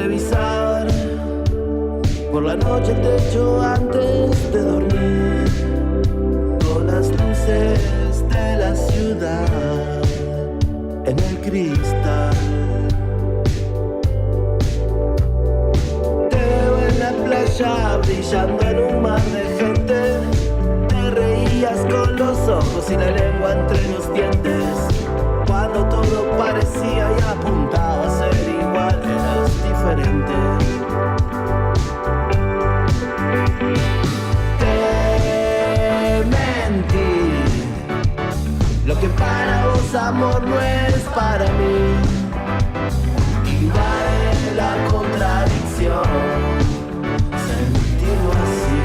revisar por la noche el techo antes de dormir, con las luces de la ciudad en el cristal. Te veo en la playa brillando en un mar de gente. Te reías con los ojos y la lengua entre los dientes. Cuando todo parecía y apuntaba a ser igual, eras diferente. Te mentí. Lo que para vos amor no es para mí. Invade la contradicción, sentirlo así.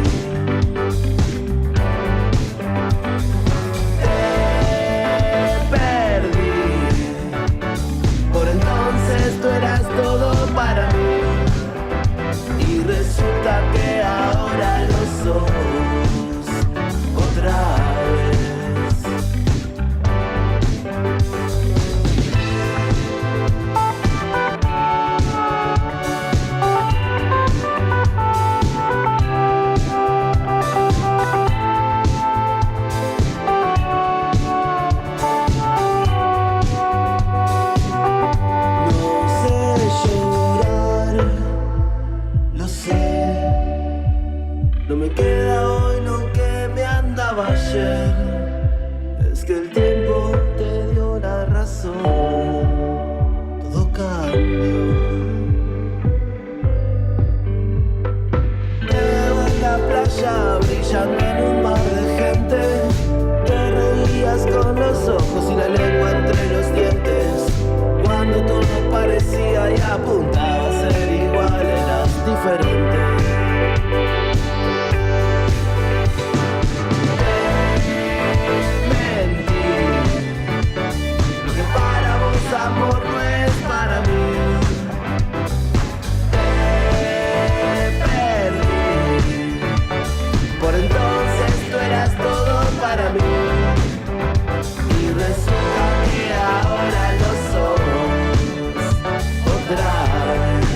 Tú eras todo para mí y resulta que ahora lo sos otra vez. Es que el tiempo te dio la razón, todo cambió. Te veo en la playa brillando en un mar de gente. Te reías con los ojos y la lengua entre los dientes. Cuando todo parecía y apuntaba a ser igual, eras diferente. Amor no es para mí. Te perdí. Por entonces tú eras todo para mí. Y resulta que ahora lo sos otra vez.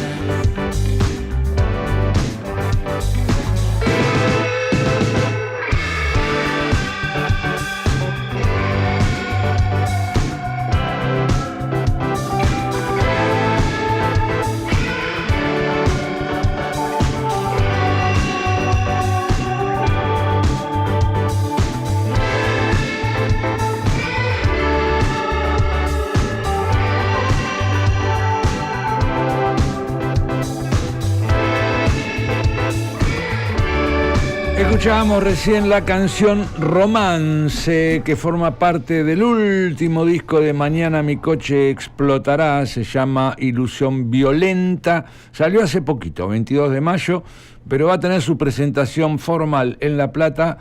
Escuchábamos recién la canción Romance, que forma parte del último disco de Mañana mi coche explotará, se llama Ilusión Violenta, salió hace poquito, 22 de mayo, pero va a tener su presentación formal en La Plata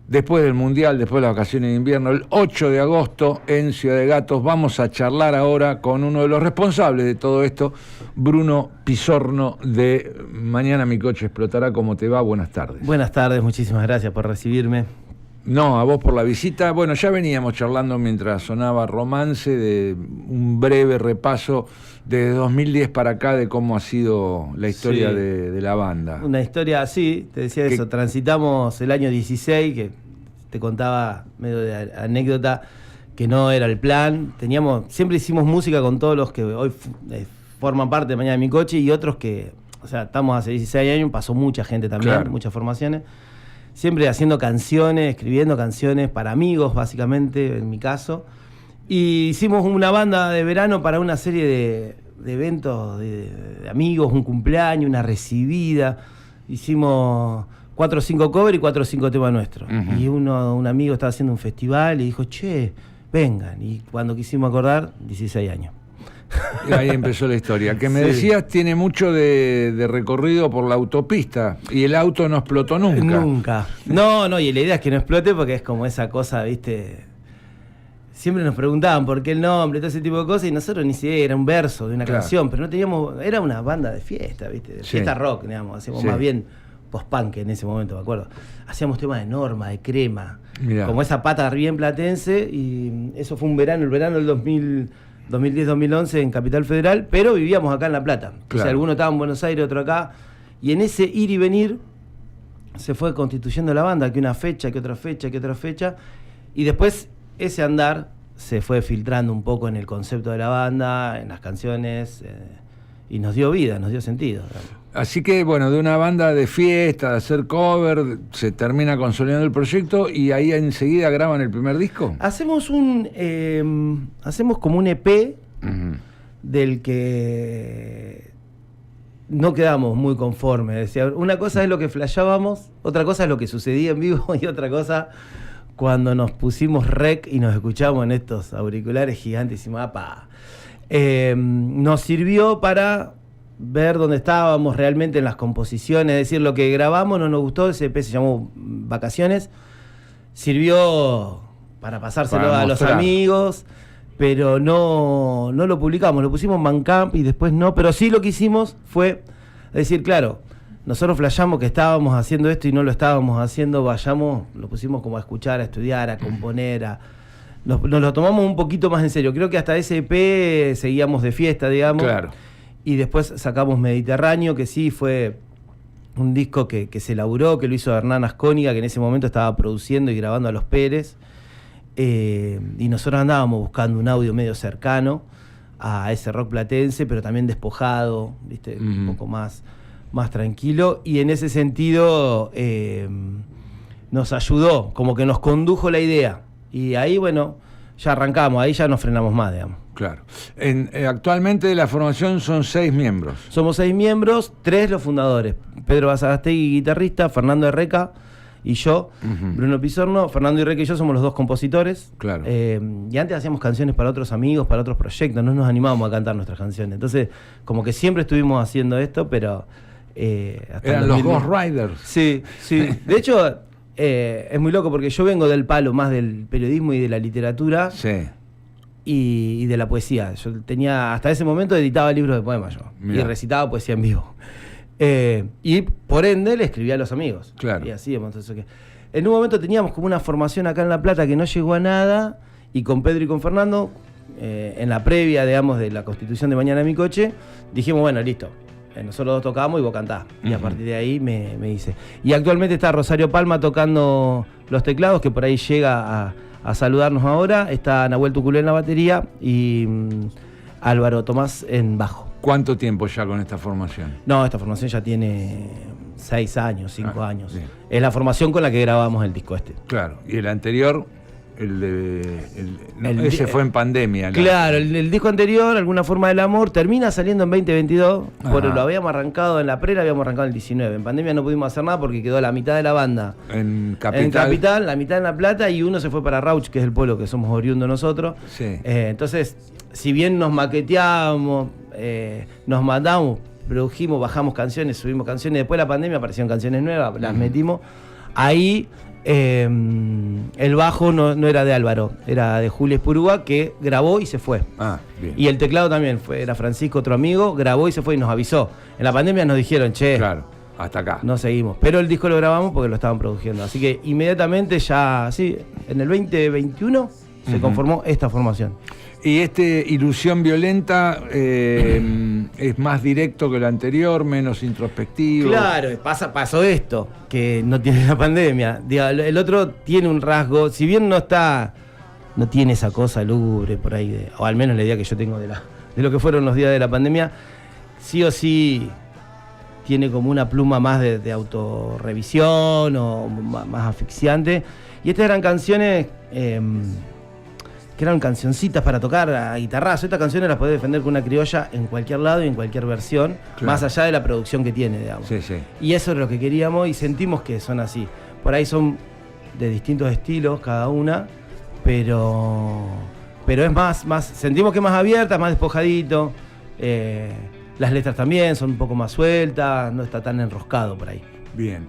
después del Mundial, después de las vacaciones de invierno, el 8 de agosto en Ciudad de Gatos. Vamos a charlar ahora con uno de los responsables de todo esto, Bruno Pisorno, de Mañana mi coche explotará. ¿Cómo te va? Buenas tardes. Buenas tardes, muchísimas gracias por recibirme. No, a vos por la visita. Bueno, ya veníamos charlando mientras sonaba Romance, de un breve repaso de 2010 para acá de cómo ha sido la historia de la banda. Una historia así, te decía eso, transitamos el año 16, que te contaba medio de anécdota, que no era el plan. Siempre hicimos música con todos los que hoy forman parte de Mañana mi coche y otros que, o sea, estamos hace 16 años, pasó mucha gente también, claro, muchas formaciones. Siempre haciendo canciones, escribiendo canciones para amigos, básicamente, en mi caso. Y hicimos una banda de verano para una serie de eventos de amigos, un cumpleaños, una recibida. Hicimos 4 o 5 covers y 4 o 5 temas nuestros. Uh-huh. Y un amigo estaba haciendo un festival y dijo, che, vengan. Y cuando quisimos acordar, 16 años. Y ahí empezó la historia. Que me decías, tiene mucho de recorrido por la autopista y el auto no explotó nunca. Nunca. No, y la idea es que no explote porque es como esa cosa, ¿viste? Siempre nos preguntaban por qué el nombre, todo ese tipo de cosas, y nosotros ni siquiera era un verso de una canción, pero no teníamos, era una banda de fiesta, ¿viste? De fiesta rock, digamos, hacíamos más bien post-punk en ese momento, me acuerdo. Hacíamos temas de Norma, de Crema, como esa pata bien platense, y eso fue el verano del 2010-2011 en Capital Federal, pero vivíamos acá en La Plata. Claro. O sea, alguno estaba en Buenos Aires, otro acá. Y en ese ir y venir se fue constituyendo la banda, que una fecha, que otra fecha, que otra fecha. Y después ese andar se fue filtrando un poco en el concepto de la banda, en las canciones, y nos dio vida, nos dio sentido. Así que, bueno, de una banda de fiesta, de hacer cover, se termina consolidando el proyecto y ahí enseguida graban el primer disco. Hacemos como un EP Uh-huh. del que no quedamos muy conformes. Decía, una cosa es lo que flashábamos, otra cosa es lo que sucedía en vivo y otra cosa cuando nos pusimos rec y nos escuchamos en estos auriculares gigantes y mapa. Nos sirvió para ver dónde estábamos realmente en las composiciones, es decir, lo que grabamos no nos gustó, ese EP se llamó Vacaciones, sirvió para pasárselo Para a los mostrar. amigos, pero no lo publicamos, lo pusimos en Bandcamp y después no, pero sí lo que hicimos fue decir, claro, nosotros flashamos que estábamos haciendo esto y no lo estábamos haciendo, vayamos, lo pusimos como a escuchar, a estudiar, a componer, nos lo tomamos un poquito más en serio. Creo que hasta ese EP seguíamos de fiesta, digamos. Claro. Y después sacamos Mediterráneo, que sí fue un disco que se elaboró, que lo hizo Hernán Ascóniga, que en ese momento estaba produciendo y grabando a Los Pérez. Y nosotros andábamos buscando un audio medio cercano a ese rock platense, pero también despojado, ¿viste? Un poco más tranquilo. Y en ese sentido nos ayudó, como que nos condujo la idea. Y ahí, bueno, ya arrancamos, ahí ya no frenamos más, digamos. Claro. Actualmente la formación son 6 miembros. Somos 6 miembros, 3 los fundadores. Pedro Basagastegui, guitarrista, Fernando Herreca y yo, Bruno Pizorno. Fernando Herreca y yo somos los 2 compositores. Claro. Y antes hacíamos canciones para otros amigos, para otros proyectos, no nos animábamos a cantar nuestras canciones. Entonces, como que siempre estuvimos haciendo esto, pero... hasta Eran el los 2000. Ghost Riders. Sí, sí. De hecho, es muy loco porque yo vengo del palo más del periodismo y de la literatura. Sí. Y de la poesía. Yo tenía, hasta ese momento editaba libros de poemas yo. Mirá. Y recitaba poesía en vivo. Y por ende le escribía a los amigos. Claro. Y así, entonces, en un momento teníamos como una formación acá en La Plata que no llegó a nada. Y con Pedro y con Fernando, en la previa, digamos, de la constitución de Mañana Mi Coche, dijimos, bueno, listo. Nosotros 2 tocábamos y vos cantás. Y a partir de ahí me hice. Y actualmente está Rosario Palma tocando los teclados, que por ahí llega a saludarnos ahora. Está Nahuel Tuculé en la batería y Álvaro Tomás en bajo. ¿Cuánto tiempo ya con esta formación? No, esta formación ya tiene 6 años, 5 años. Bien. Es la formación con la que grabamos el disco este. Claro. Y el anterior, ese fue en pandemia. Claro, el disco anterior, Alguna Forma del Amor, termina saliendo en 2022. Ajá. Lo habíamos arrancado en la pre, lo habíamos arrancado en el 19. En pandemia no pudimos hacer nada porque quedó la mitad de la banda En Capital. en Capital, la mitad en La Plata y uno se fue para Rauch, que es el pueblo que somos oriundos nosotros. Sí. Entonces, si bien nos maqueteamos, nos mandamos, produjimos, bajamos canciones, subimos canciones, después de la pandemia aparecieron canciones nuevas, las metimos. Ahí el bajo no era de Álvaro, era de Julio Espurúa, que grabó y se fue. Ah, bien. Y el teclado también era Francisco, otro amigo, grabó y se fue y nos avisó. En la pandemia nos dijeron, che, Claro, hasta acá. no seguimos. Pero el disco lo grabamos porque lo estaban produciendo. Así que inmediatamente ya, sí, en el 2021 se conformó esta formación. Y Ilusión Violenta es más directo que el anterior, menos introspectivo. Claro, pasó esto, que no tiene la pandemia. Digo, el otro tiene un rasgo, si bien no tiene esa cosa lúgubre por ahí, o al menos la idea que yo tengo de lo que fueron los días de la pandemia, sí o sí tiene como una pluma más de autorrevisión o más asfixiante. Y estas eran canciones que eran cancioncitas para tocar a guitarrazo. Estas canciones las podés defender con una criolla en cualquier lado y en cualquier versión, Claro. más allá de la producción que tiene, digamos. Sí, sí. Y eso es lo que queríamos y sentimos que son así. Por ahí son de distintos estilos cada una, pero es más, sentimos que es más abierta, más despojadito. Las letras también son un poco más sueltas, no está tan enroscado por ahí. Bien.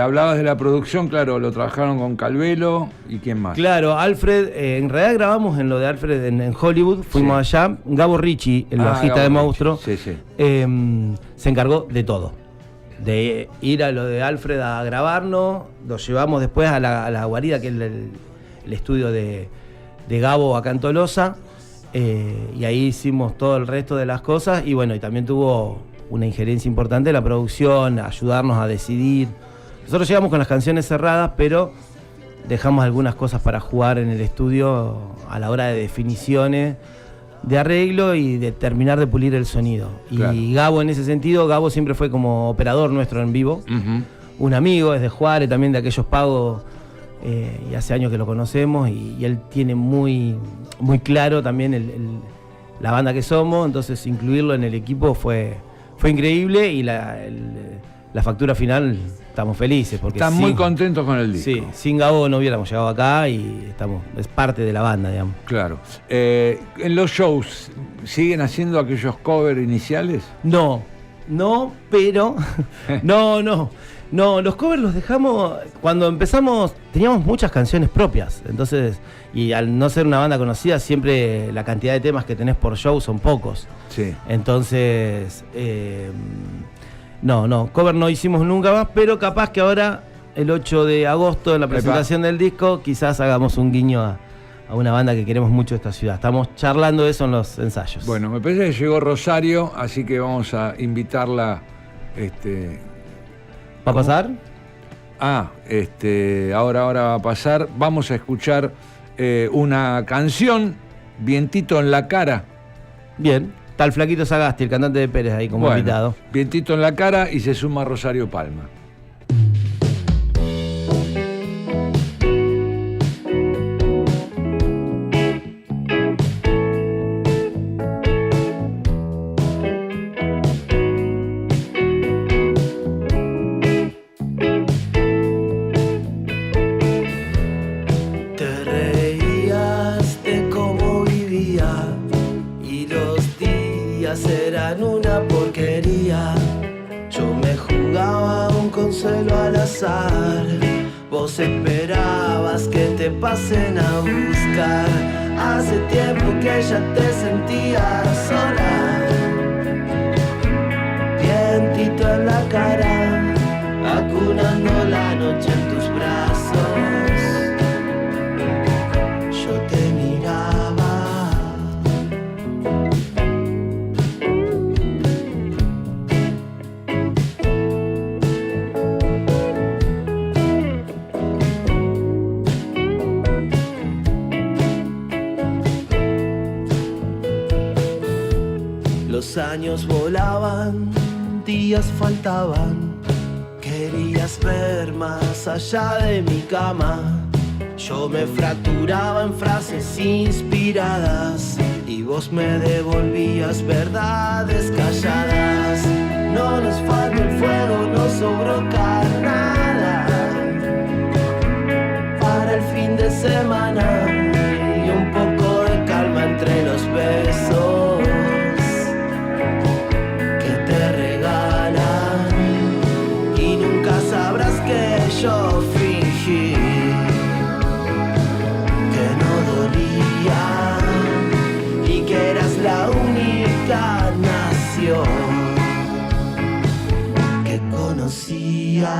Hablabas de la producción, claro, lo trabajaron con Calvelo y quién más. Claro, Alfred, en realidad grabamos en lo de Alfred en Hollywood, fuimos allá. Gabo Ricci, el bajista Gabo de Ricci. Monstruo, Sí, sí. se encargó de todo. De ir a lo de Alfred a grabarnos, lo llevamos después a la guarida, que es el estudio de Gabo acá en Tolosa. Y ahí hicimos todo el resto de las cosas y bueno, y también tuvo una injerencia importante en la producción, ayudarnos a decidir. Nosotros llegamos con las canciones cerradas, pero dejamos algunas cosas para jugar en el estudio a la hora de definiciones, de arreglo y de terminar de pulir el sonido. Claro. Y Gabo, en ese sentido, Gabo siempre fue como operador nuestro en vivo, un amigo, es de Juárez, también de aquellos pagos, y hace años que lo conocemos, y él tiene muy, muy claro también la banda que somos, entonces incluirlo en el equipo fue increíble, y la factura final estamos felices. Porque están muy contentos con el disco. Sí, sin Gabo no hubiéramos llegado acá y es parte de la banda, digamos. Claro. ¿En los shows siguen haciendo aquellos covers iniciales? No, pero... No, los covers los dejamos... Cuando empezamos teníamos muchas canciones propias, entonces... Y al no ser una banda conocida, siempre la cantidad de temas que tenés por show son pocos. Sí. Entonces... No, cover no hicimos nunca más, pero capaz que ahora, el 8 de agosto, en la presentación del disco, quizás hagamos un guiño a una banda que queremos mucho de esta ciudad. Estamos charlando de eso en los ensayos. Bueno, me parece que llegó Rosario, así que vamos a invitarla. ¿Va a pasar? Ahora va a pasar. Vamos a escuchar una canción, Vientito en la cara. Bien. Está el Flaquito Sagasti, el cantante de Pérez, ahí como invitado. Vientito en la cara, y se suma Rosario Palma. Te reías de cómo vivía y los días eran una porquería. Yo me jugaba un consuelo al azar. Vos esperabas que te pasen a buscar. Hace tiempo que ya te sentías sola. Vientito en la cara, acunando la noche en tus brazos. Yo te miraba. Los años volaban, días faltaban. Querías ver más allá de mi cama. Yo me fracturaba en frases inspiradas y vos me devolvías verdades calladas. No nos faltó el fuego, no sobró carnada para el fin de semana y un poco de calma entre los besos que te regalan. Y nunca sabrás que yo fingí que no dolía y que eras la única nación que conocía.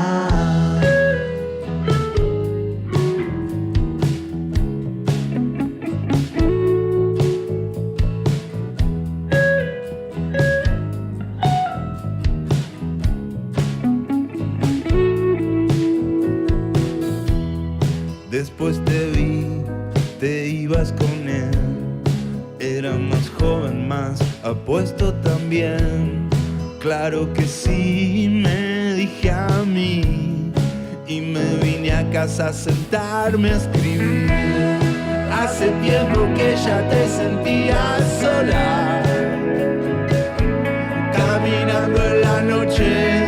Después te vi, te ibas con él. Era más joven, más apuesto también. Claro que sí, me dije a mí. Y me vine a casa a sentarme a escribir. Hace tiempo que ya te sentías sola, caminando en la noche,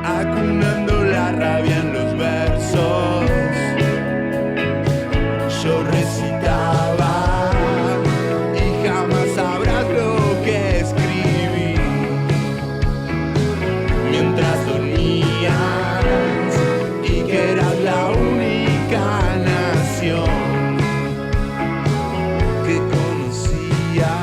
acunando la rabia en los versos. Yo recitaba y jamás sabrás lo que escribí mientras dormías y que eras la única nación que conocía.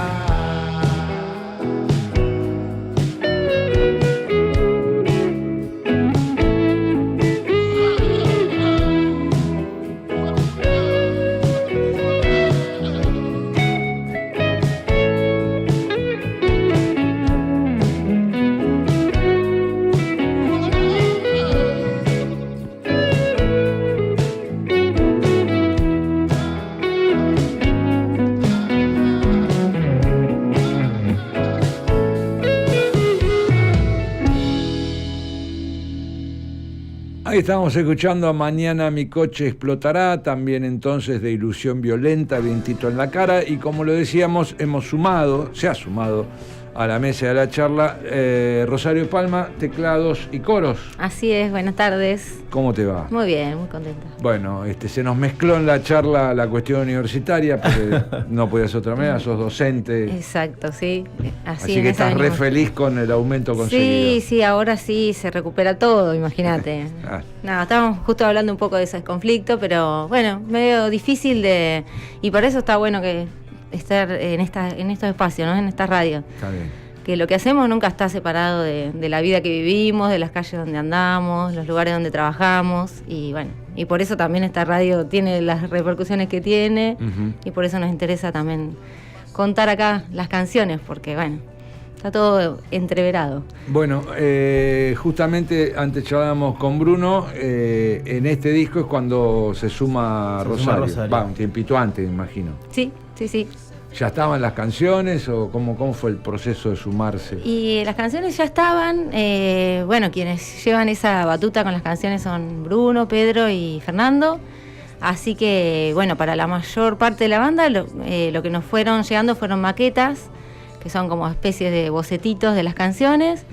Ahí estamos escuchando a Mañana mi coche explotará, también entonces de Ilusión Violenta, Vientito en la cara, y como lo decíamos, se ha sumado a la mesa de la charla Rosario Palma, teclados y coros. Así es, buenas tardes. ¿Cómo te va? Muy bien, muy contenta. Bueno, se nos mezcló en la charla la cuestión universitaria, porque no podías otra manera, sos docente. Exacto, sí. Así que estás re feliz con el aumento conseguido. Sí, ahora sí se recupera todo, imagínate. No, estábamos justo hablando un poco de ese conflicto, pero bueno, medio difícil y por eso está bueno que estar en estos espacios, ¿no? En esta radio. Está bien. Que lo que hacemos nunca está separado de la vida que vivimos, de las calles donde andamos, los lugares donde trabajamos, y bueno, y por eso también esta radio tiene las repercusiones que tiene, y por eso nos interesa también contar acá las canciones, porque bueno, está todo entreverado. Bueno, justamente antes charlábamos con Bruno, en este disco es cuando se suma Rosario. Va, un tiempito antes, imagino. Sí. ¿Ya estaban las canciones o cómo fue el proceso de sumarse? Y las canciones ya estaban, bueno, quienes llevan esa batuta con las canciones son Bruno, Pedro y Fernando, así que bueno, para la mayor parte de la banda lo que nos fueron llegando fueron maquetas, que son como especies de bocetitos de las canciones,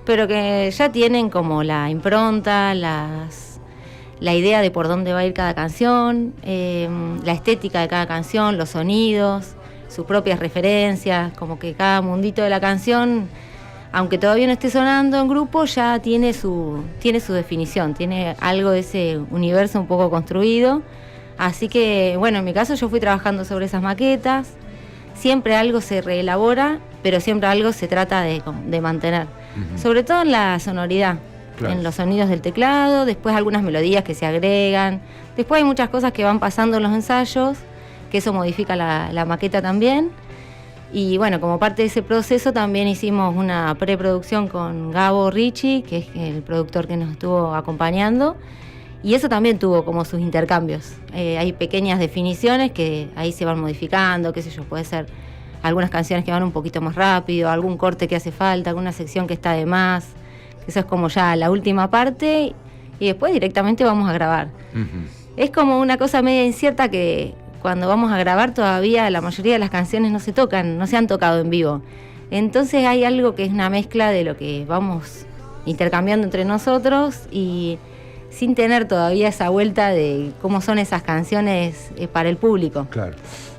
pero que ya tienen como la impronta, la idea de por dónde va a ir cada canción, la estética de cada canción, los sonidos, sus propias referencias, como que cada mundito de la canción, aunque todavía no esté sonando en grupo, ya tiene su definición, tiene algo de ese universo un poco construido. Así que, bueno, en mi caso yo fui trabajando sobre esas maquetas, siempre algo se reelabora, pero siempre algo se trata de mantener, sobre todo en la sonoridad. Claro. En los sonidos del teclado, después algunas melodías que se agregan, después hay muchas cosas que van pasando en los ensayos, que eso modifica la maqueta también, y bueno, como parte de ese proceso también hicimos una preproducción con Gabo Ricci, que es el productor que nos estuvo acompañando, y eso también tuvo como sus intercambios. Hay pequeñas definiciones que ahí se van modificando, qué sé yo, puede ser algunas canciones que van un poquito más rápido, algún corte que hace falta, alguna sección que está de más. Eso es como ya la última parte y después directamente vamos a grabar. Es como una cosa media incierta que cuando vamos a grabar todavía la mayoría de las canciones no se han tocado en vivo. Entonces hay algo que es una mezcla de lo que vamos intercambiando entre nosotros y sin tener todavía esa vuelta de cómo son esas canciones para el público. Claro.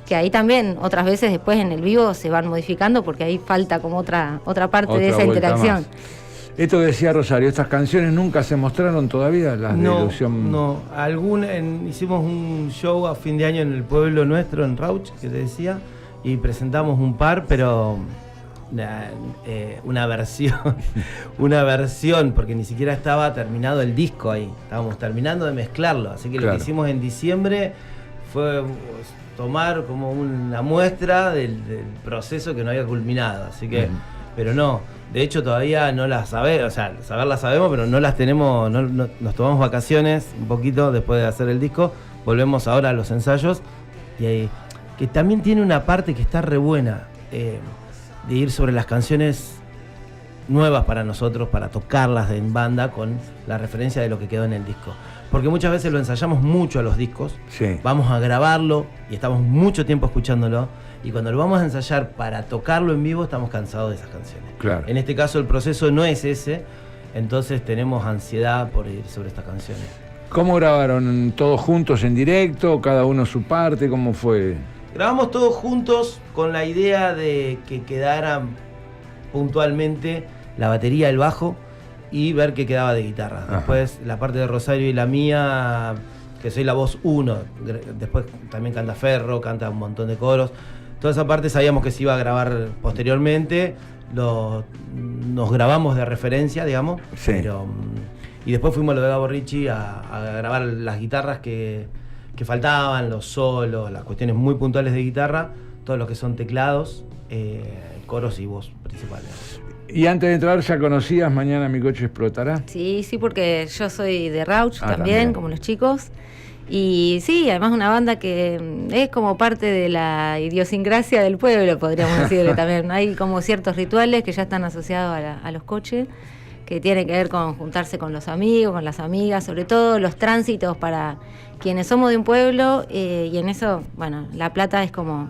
Que ahí también otras veces después en el vivo se van modificando porque ahí falta como otra parte de esa interacción. Más. Esto decía Rosario, ¿estas canciones nunca se mostraron todavía? Las de Ilusión. No, hicimos un show a fin de año en el pueblo nuestro, en Rauch, que te decía, y presentamos un par, pero una versión, porque ni siquiera estaba terminado el disco ahí, estábamos terminando de mezclarlo, así que claro. Lo que hicimos en diciembre fue tomar como una muestra del proceso que no había culminado, así que, pero no. De hecho, todavía no las sabemos, o sea, saberlas sabemos, pero no las tenemos, nos tomamos vacaciones un poquito después de hacer el disco, volvemos ahora a los ensayos, y ahí, que también tiene una parte que está re buena, de ir sobre las canciones nuevas para nosotros, para tocarlas en banda con la referencia de lo que quedó en el disco. Porque muchas veces lo ensayamos mucho a los discos, sí. Vamos a grabarlo y estamos mucho tiempo escuchándolo, y cuando lo vamos a ensayar para tocarlo en vivo estamos cansados de esas canciones. Claro. En este caso el proceso no es ese, entonces tenemos ansiedad por ir sobre estas canciones. ¿Cómo grabaron? ¿Todos juntos en directo? ¿Cada uno su parte? ¿Cómo fue? Grabamos todos juntos con la idea de que quedara puntualmente la batería, el bajo y ver qué quedaba de guitarra. Ajá. Después la parte de Rosario y la mía, que soy la voz 1, después también canta Ferro, canta un montón de coros. Toda esa parte sabíamos que se iba a grabar posteriormente, nos grabamos de referencia, digamos, sí. Y después fuimos a lo de Gabo Ricci a grabar las guitarras que faltaban, los solos, las cuestiones muy puntuales de guitarra, todo lo que son teclados, coros y voz principales. Y antes de entrar, ¿ya conocías Mañana mi coche explotará? Sí, porque yo soy de Rauch también, como los chicos. Y sí, además una banda que es como parte de la idiosincrasia del pueblo, podríamos decirle también. Hay como ciertos rituales que ya están asociados a los coches, que tiene que ver con juntarse con los amigos, con las amigas, sobre todo los tránsitos para quienes somos de un pueblo, y en eso, bueno, La Plata es como...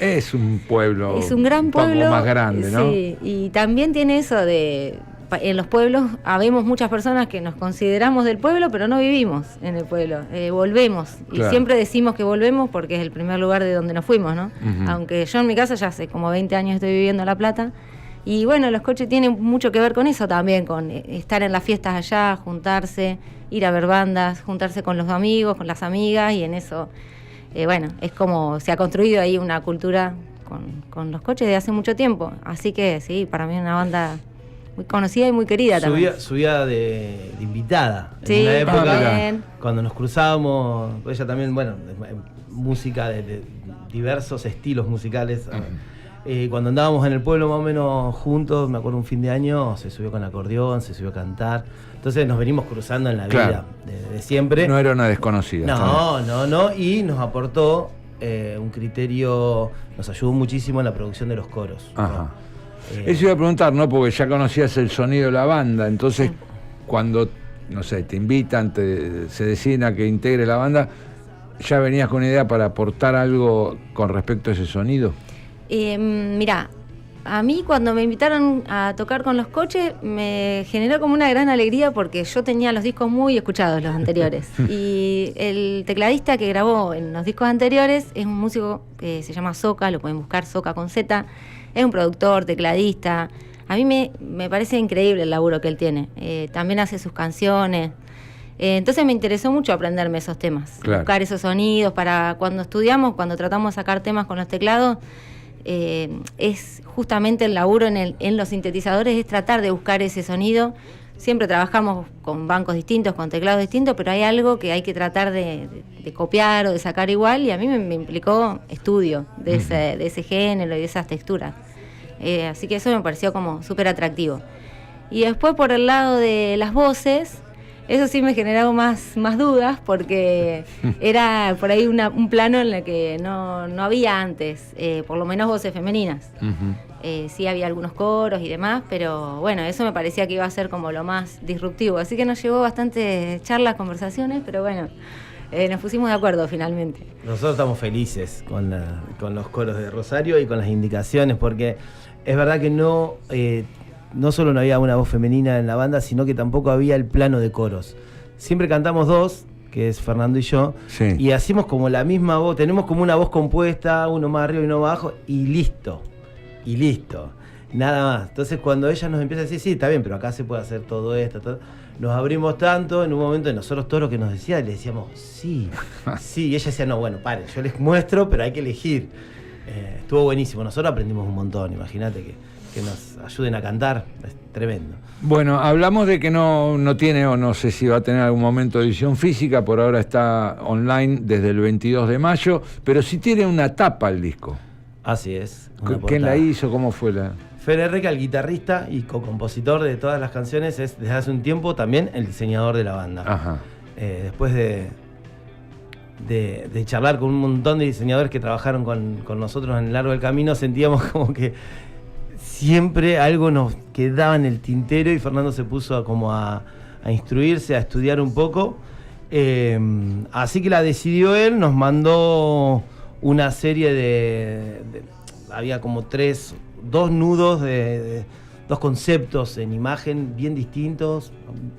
Es un pueblo. Es un gran pueblo. Un poco más grande, ¿no? Sí, y también tiene eso de... En los pueblos habemos muchas personas que nos consideramos del pueblo, pero no vivimos en el pueblo. Volvemos. Claro. Y siempre decimos que volvemos porque es el primer lugar de donde nos fuimos, ¿no? Uh-huh. Aunque yo en mi casa ya hace como 20 años estoy viviendo en La Plata. Y bueno, los coches tienen mucho que ver con eso también, con estar en las fiestas allá, juntarse, ir a ver bandas, juntarse con los amigos, con las amigas, y en eso, bueno, es como se ha construido ahí una cultura con los coches de hace mucho tiempo. Así que sí, para mí es una banda muy conocida y muy querida también. Subía de invitada. Sí, en una época también. cuando nos cruzábamos, ella también, bueno, música de diversos estilos musicales. Cuando andábamos en el pueblo más o menos juntos, me acuerdo un fin de año, se subió con acordeón, se subió a cantar. Entonces nos venimos cruzando en la vida, claro, de siempre. No era una desconocida. No, y nos aportó un criterio, nos ayudó muchísimo en la producción de los coros. Ajá. Eso iba a preguntar, ¿no? Porque ya conocías el sonido de la banda, entonces cuando, no sé, te invitan, se deciden a que integre la banda, ¿ya venías con una idea para aportar algo con respecto a ese sonido? Mirá, a mí cuando me invitaron a tocar con los coches me generó como una gran alegría porque yo tenía los discos muy escuchados, los anteriores. Y el tecladista que grabó en los discos anteriores es un músico que se llama Soca, lo pueden buscar, Soca con Z. Es un productor, tecladista. A mí me parece increíble el laburo que él tiene. También hace sus canciones. Entonces me interesó mucho aprenderme esos temas, claro, buscar esos sonidos para cuando estudiamos, cuando tratamos de sacar temas con los teclados. Es justamente el laburo en los sintetizadores, es tratar de buscar ese sonido. Siempre trabajamos con bancos distintos, con teclados distintos, pero hay algo que hay que tratar de copiar o de sacar igual, y a mí me implicó estudio de ese género y de esas texturas. Así que eso me pareció como súper atractivo. Y después por el lado de las voces, eso sí me generaba más dudas porque era por ahí un plano en el que no había antes, por lo menos voces femeninas. Uh-huh. Sí había algunos coros y demás, pero bueno, eso me parecía que iba a ser como lo más disruptivo. Así que nos llevó bastantes charlas, conversaciones, pero bueno, nos pusimos de acuerdo finalmente. Nosotros estamos felices con los coros de Rosario y con las indicaciones, porque es verdad que no solo no había una voz femenina en la banda, sino que tampoco había el plano de coros. Siempre cantamos dos, que es Fernando y yo, sí, y hacemos como la misma voz, tenemos como una voz compuesta, uno más arriba y uno más abajo, y listo, nada más. Entonces cuando ella nos empieza a decir, sí, está bien, pero acá se puede hacer todo esto, nos abrimos tanto, en un momento de nosotros todo lo que nos decía, le decíamos, sí, y ella decía, no, bueno, paren, yo les muestro, pero hay que elegir. Estuvo buenísimo, nosotros aprendimos un montón, imagínate que nos ayuden a cantar, es tremendo. Bueno, hablamos de que no tiene, o no sé si va a tener algún momento de edición física, por ahora está online desde el 22 de mayo, pero sí tiene una tapa el disco. Así es. ¿Quién la hizo? ¿Cómo fue la...? Fede Reca, el guitarrista y co-compositor de todas las canciones, es desde hace un tiempo también el diseñador de la banda. Ajá. Después de charlar con un montón de diseñadores que trabajaron con nosotros en el largo del camino, sentíamos como que siempre algo nos quedaba en el tintero y Fernando se puso a instruirse, a estudiar un poco. Así que la decidió él, nos mandó una serie había como dos nudos de dos conceptos en imagen bien distintos,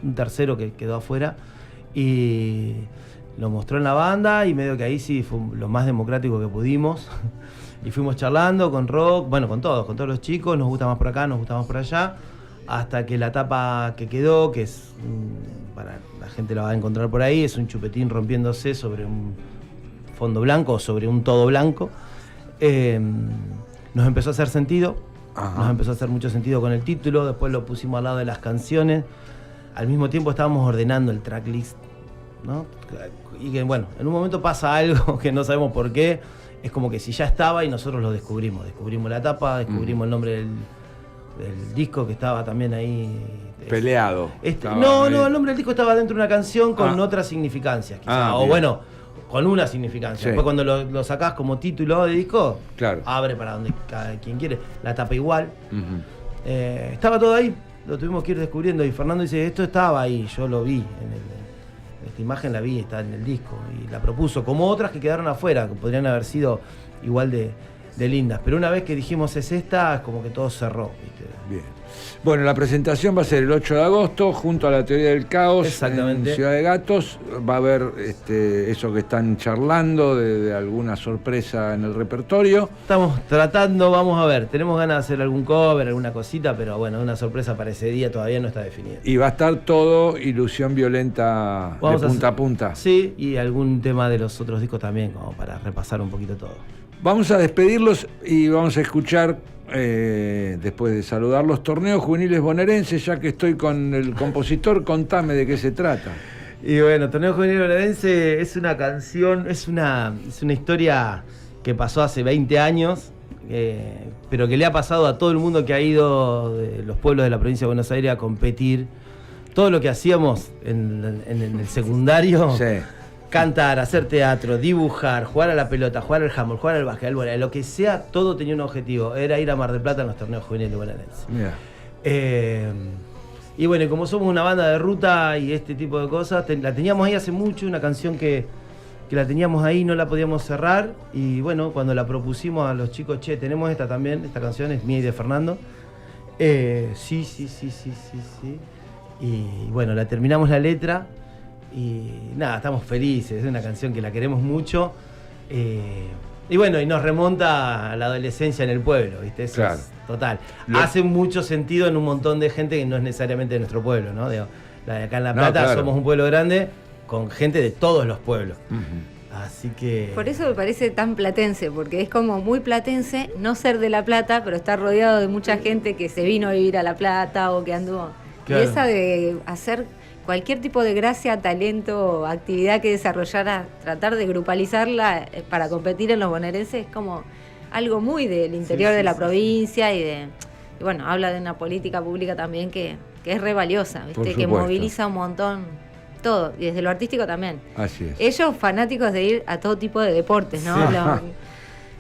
un tercero que quedó afuera, y lo mostró en la banda, y medio que ahí sí fue lo más democrático que pudimos. Y fuimos charlando con Rock, bueno, con todos los chicos, nos gusta más por acá, nos gusta más por allá, hasta que la tapa que quedó, que es, para la gente la va a encontrar por ahí, es un chupetín rompiéndose sobre un fondo blanco o sobre un todo blanco. Nos empezó a hacer sentido, nos empezó a hacer mucho sentido con el título, después lo pusimos al lado de las canciones, al mismo tiempo estábamos ordenando el tracklist, ¿no? Y que bueno, en un momento pasa algo que no sabemos por qué, es como que si ya estaba y nosotros lo descubrimos la tapa, descubrimos el nombre del disco que estaba también ahí peleado. El nombre del disco estaba dentro de una canción con otras significancias, quizás, o bueno, con una significancia. Sí. Después cuando lo sacás como título de disco, claro, abre para donde quien quiere, la tapa igual. Uh-huh. Estaba todo ahí, lo tuvimos que ir descubriendo. Y Fernando dice, esto estaba ahí, yo lo vi, esta imagen la vi, está en el disco. Y la propuso, como otras que quedaron afuera, que podrían haber sido igual de lindas. Pero una vez que dijimos es esta, es como que todo cerró, ¿viste? Bien. Bueno, la presentación va a ser el 8 de agosto, junto a la Teoría del Caos. Exactamente. En Ciudad de Gatos. Va a haber eso que están charlando, de alguna sorpresa en el repertorio. Estamos tratando, vamos a ver, tenemos ganas de hacer algún cover, alguna cosita, pero bueno, una sorpresa para ese día todavía no está definida. Y va a estar todo Ilusión Violenta Vamos de punta a punta. Sí, y algún tema de los otros discos también, como para repasar un poquito todo. Vamos a despedirlos y vamos a escuchar, después de saludarlos, Torneos Juveniles Bonaerenses, ya que estoy con el compositor, contame de qué se trata. Y bueno, Torneo Juvenil Bonaerense es una canción, es una historia que pasó hace 20 años, pero que le ha pasado a todo el mundo que ha ido de los pueblos de la provincia de Buenos Aires a competir. Todo lo que hacíamos en el secundario, Sí. cantar, hacer teatro, dibujar, jugar a la pelota, jugar al handball, jugar al básquet, al vóley, lo que sea, todo tenía un objetivo, era ir a Mar del Plata en los torneos juveniles bonaerenses. Mira. Y bueno, como somos una banda de ruta y este tipo de cosas, la teníamos ahí hace mucho, una canción que la teníamos ahí, no la podíamos cerrar. Y bueno, cuando la propusimos a los chicos, che, tenemos esta también, esta canción es mía y de Fernando. Sí. Y bueno, la terminamos la letra y nada, estamos felices, es una canción que la queremos mucho. Y bueno, y nos remonta a la adolescencia en el pueblo, ¿viste? Eso Claro. es total. Hace mucho sentido en un montón de gente que no es necesariamente de nuestro pueblo, ¿no? Digo, acá en La Plata claro. somos un pueblo grande con gente de todos los pueblos. Ujú. Así que... Por eso me parece tan platense, porque es como muy platense no ser de La Plata, pero estar rodeado de mucha gente que se vino a vivir a La Plata o que anduvo. Claro. Y esa de hacer cualquier tipo de gracia, talento, actividad que desarrollara, tratar de grupalizarla para competir en los bonaerenses es como algo muy del interior de la provincia y bueno, habla de una política pública también que es re valiosa, ¿viste? Por Que supuesto. moviliza un montón todo, y desde lo artístico también. Así es. Ellos fanáticos de ir a todo tipo de deportes, ¿no? Sí.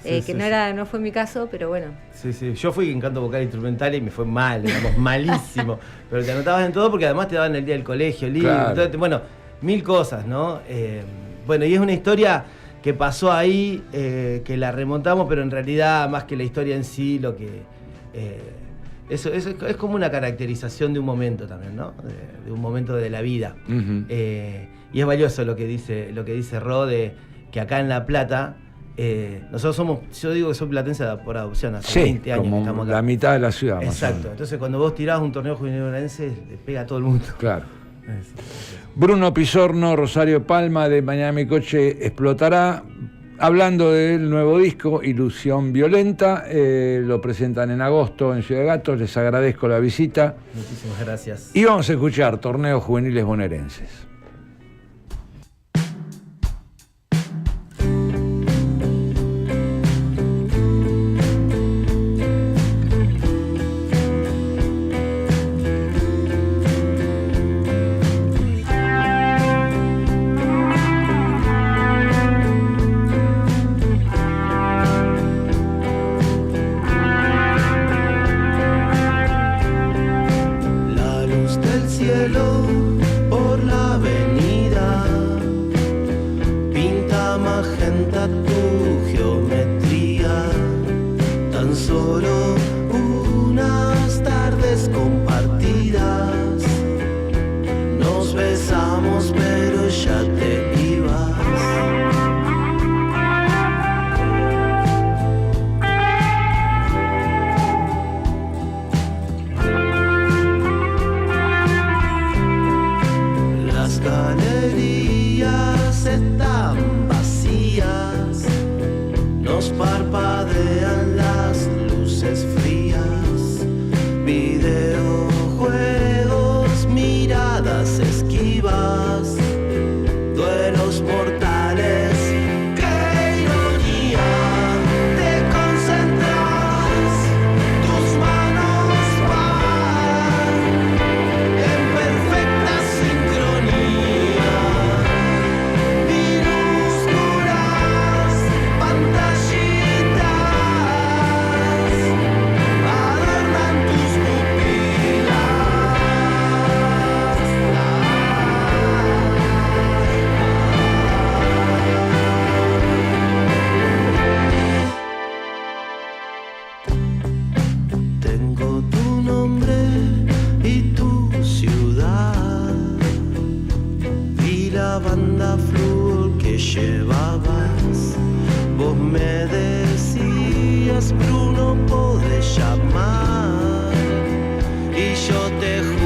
Que Sí, no fue mi caso, pero bueno. Sí. Yo fui en canto vocal instrumental y me fue mal, digamos, malísimo. Pero te anotabas en todo porque además te daban el día del colegio, libre. Claro. Entonces, bueno, mil cosas, ¿no? Bueno, y es una historia que pasó ahí, que la remontamos, pero en realidad, más que la historia en sí, lo que... Eso es como una caracterización de un momento también, ¿no? De un momento de la vida. Ujú. Y es valioso lo que dice Ro, de que acá en La Plata... nosotros somos, yo digo que soy platense por adopción, hace Sí, 20 años que como estamos acá. la mitad de la ciudad, más o Exacto, menos. entonces cuando vos tirás un torneo juvenil bonaerense, le pega a todo el mundo. Claro. Bruno Pisorno, Rosario Palma de Mañana Mi Coche Explotará, hablando del nuevo disco Ilusión Violenta. Lo presentan en agosto en Ciudad de Gatos, les agradezco la visita. Muchísimas gracias. Y vamos a escuchar Torneos Juveniles Bonaerenses. La luz del cielo por la avenida pinta magenta tu geometría. Tan solo unas tardes compartidas. Nos besamos pero ya te ibas. Las galerías están vacías, nos parpadean las luces frías, videojuegos, miradas esquivas, duelos mortales. ¡Qué ironía! Te concentras, tus manos van en perfecta sincronía, minúsculas pantallitas adornan tus pupilas. la banda flor que llevabas. Vos me decías, Bruno, podés llamar, y yo te juro